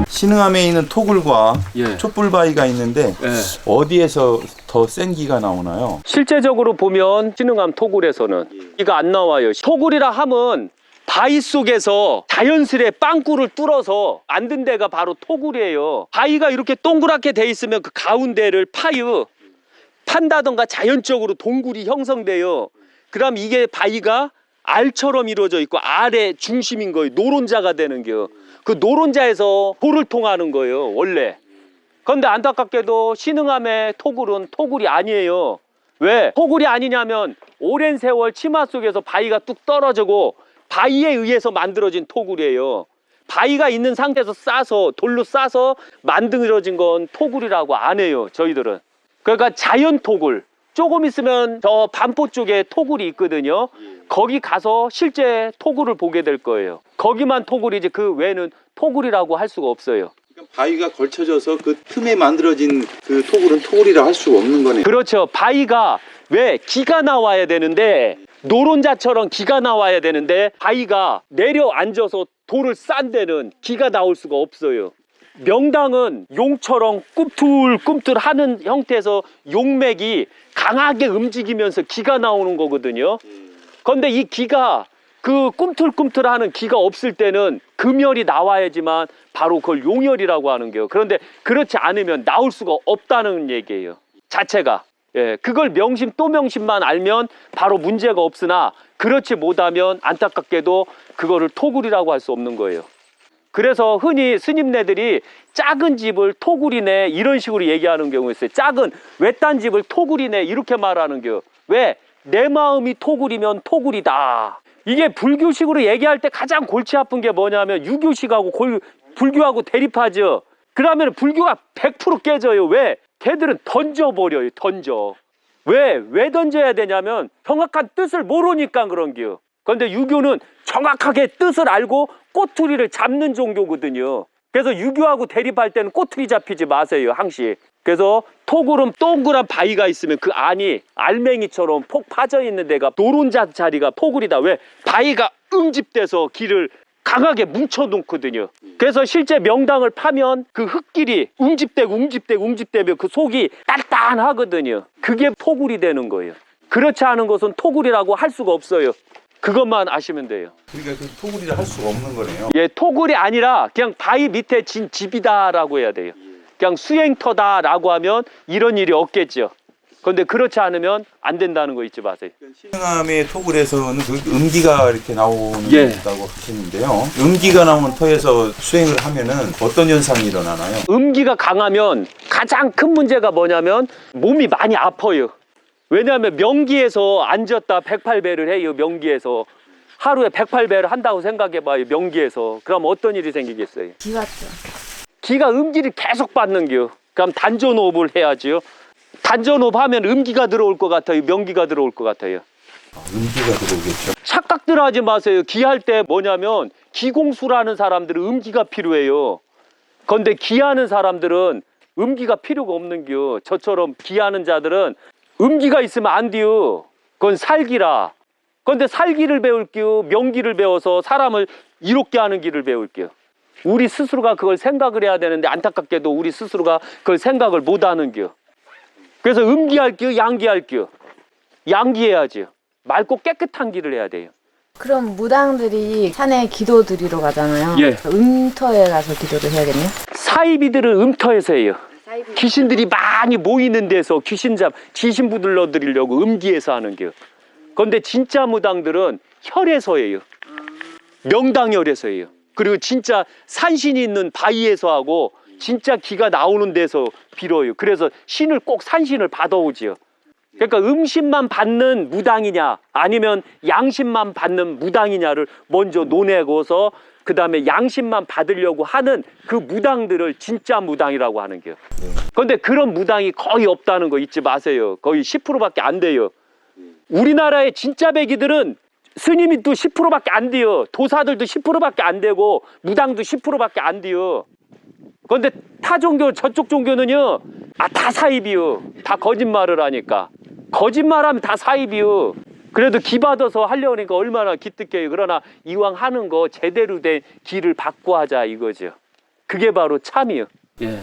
신흥암에 있는 토굴과 예. 촛불바위가 있는데 어디에서 더 센 기가 나오나요? 실제적으로 보면 신흥암 토굴에서는 기가 안 나와요. 토굴이라 함은 바위 속에서 자연스레 빵꾸를 뚫어서 만든 데가 바로 토굴이에요. 바위가 이렇게 동그랗게 돼 있으면 그 가운데를 판다던가 자연적으로 동굴이 형성돼요. 그럼 이게 바위가 알처럼 이루어져 있고 알의 중심인 거예요. 노론자가 되는 거예요. 그 노론자에서 돌을 통하는 거예요, 원래. 그런데 안타깝게도 신흥암의 토굴은 토굴이 아니에요. 왜? 토굴이 아니냐면 오랜 세월 치마 속에서 바위가 뚝 떨어지고 바위에 의해서 만들어진 토굴이에요. 바위가 있는 상태에서 돌로 싸서 만들어진 건 토굴이라고 안 해요, 저희들은. 그러니까 자연 토굴. 조금 있으면 저 반포 쪽에 토굴이 있거든요. 거기 가서 실제 토굴을 보게 될 거예요. 거기만 토굴이지 그 외에는 토굴이라고 할 수가 없어요. 그러니까 바위가 걸쳐져서 그 틈에 만들어진 그 토굴은 토굴이라 할 수가 없는 거네요. 그렇죠. 바위가 왜 기가 나와야 되는데 노론자처럼 기가 나와야 되는데 바위가 내려앉아서 돌을 싼 데는 기가 나올 수가 없어요. 명당은 용처럼 꿈틀꿈틀 하는 형태에서 용맥이 강하게 움직이면서 기가 나오는 거거든요. 그런데 이 기가 그 꿈틀꿈틀하는 기가 없을 때는 금열이 나와야지만 바로 그걸 용열이라고 하는 거예요. 그런데 그렇지 않으면 나올 수가 없다는 얘기예요. 자체가. 예, 그걸 명심 또 명심만 알면 바로 문제가 없으나 그렇지 못하면 안타깝게도 그거를 토굴이라고 할 수 없는 거예요. 그래서 흔히 스님네들이 작은 집을 토굴이네 이런 식으로 얘기하는 경우가 있어요. 작은 외딴 집을 토굴이네 이렇게 말하는 겨. 왜? 내 마음이 토굴이면 토굴이다. 이게 불교식으로 얘기할 때 가장 골치 아픈 게 뭐냐면 유교식하고 불교하고 대립하죠. 그러면 불교가 100% 깨져요. 왜? 걔들은 던져버려요. 던져. 왜 던져야 되냐면 정확한 뜻을 모르니까 그런 겨. 그런데 유교는 정확하게 뜻을 알고 꼬투리를 잡는 종교거든요. 그래서 유교하고 대립할 때는 꼬투리 잡히지 마세요, 항시. 그래서 토굴은 동그란 바위가 있으면 그 안이 알맹이처럼 폭 파져 있는 데가 노론자 자리가 토굴이다. 왜? 바위가 응집돼서 길을 강하게 뭉쳐놓거든요. 그래서 실제 명당을 파면 그 흙길이 웅집되면 그 속이 단단하거든요. 그게 토굴이 되는 거예요. 그렇지 않은 것은 토굴이라고 할 수가 없어요. 그것만 아시면 돼요. 그러니까 그 토굴이라 할 수가 없는 거네요. 예, 토굴이 아니라 그냥 바위 밑에 진 집이다라고 해야 돼요. 그냥 수행터다라고 하면 이런 일이 없겠죠. 그런데 그렇지 않으면 안 된다는 거 잊지 마세요. 신흥암의 토굴에서는 그 음기가 이렇게 나오는 예. 다고 하시는데요. 음기가 나오는 터에서 수행을 하면은 어떤 현상이 일어나나요? 음기가 강하면 가장 큰 문제가 뭐냐면 몸이 많이 아파요. 왜냐하면 명기에서 앉았다 108배를 해요. 명기에서 하루에 108배를 한다고 생각해봐요. 명기에서. 그럼 어떤 일이 생기겠어요? 기 같죠. 기가 음기를 계속 받는겨. 그럼 단전호흡을 해야지요. 단전호흡 하면 음기가 들어올 것 같아요? 명기가 들어올 것 같아요? 음기가 들어오겠죠. 착각들 하지 마세요. 기할 때 뭐냐면 기공수라는 사람들은 음기가 필요해요. 그런데 기하는 사람들은 음기가 필요가 없는겨. 저처럼 기하는 자들은 음기가 있으면 안 돼요. 그건 살기라. 그런데 살기를 배울게요. 명기를 배워서 사람을 이롭게 하는 길을 배울게요. 우리 스스로가 그걸 생각을 해야 되는데 안타깝게도 우리 스스로가 그걸 생각을 못 하는겨. 그래서 음기할게요. 양기할게요. 양기해야죠. 맑고 깨끗한 길을 해야 돼요. 그럼 무당들이 산에 기도 드리러 가잖아요. 예. 음터에 가서 기도를 해야겠네요. 사이비들은 음터에서 해요. 귀신들이 많이 모이는 데서 지신 부들러 드리려고 음기에서 하는 게요. 그런데 진짜 무당들은 혈에서 해요. 명당혈에서 해요. 그리고 진짜 산신이 있는 바위에서 하고 진짜 기가 나오는 데서 빌어요. 그래서 신을 꼭 산신을 받아오지요. 그러니까 음신만 받는 무당이냐 아니면 양신만 받는 무당이냐를 먼저 논해고서 그 다음에 양신만 받으려고 하는 그 무당들을 진짜 무당이라고 하는 거예요. 그런데 그런 무당이 거의 없다는 거 잊지 마세요. 거의 10%밖에 안 돼요. 우리나라의 진짜 배기들은 스님이 또 10%밖에 안 돼요. 도사들도 10%밖에 안 되고 무당도 10%밖에 안 돼요. 근데 타 종교 저쪽 종교는요 다 사입이요. 다 거짓말을 하니까. 거짓말하면 다 사입이요. 그래도 기 받아서 하려니까 얼마나 기특해요. 그러나 이왕 하는 거 제대로 된 기를 받고 하자 이거죠. 그게 바로 참이요. 예.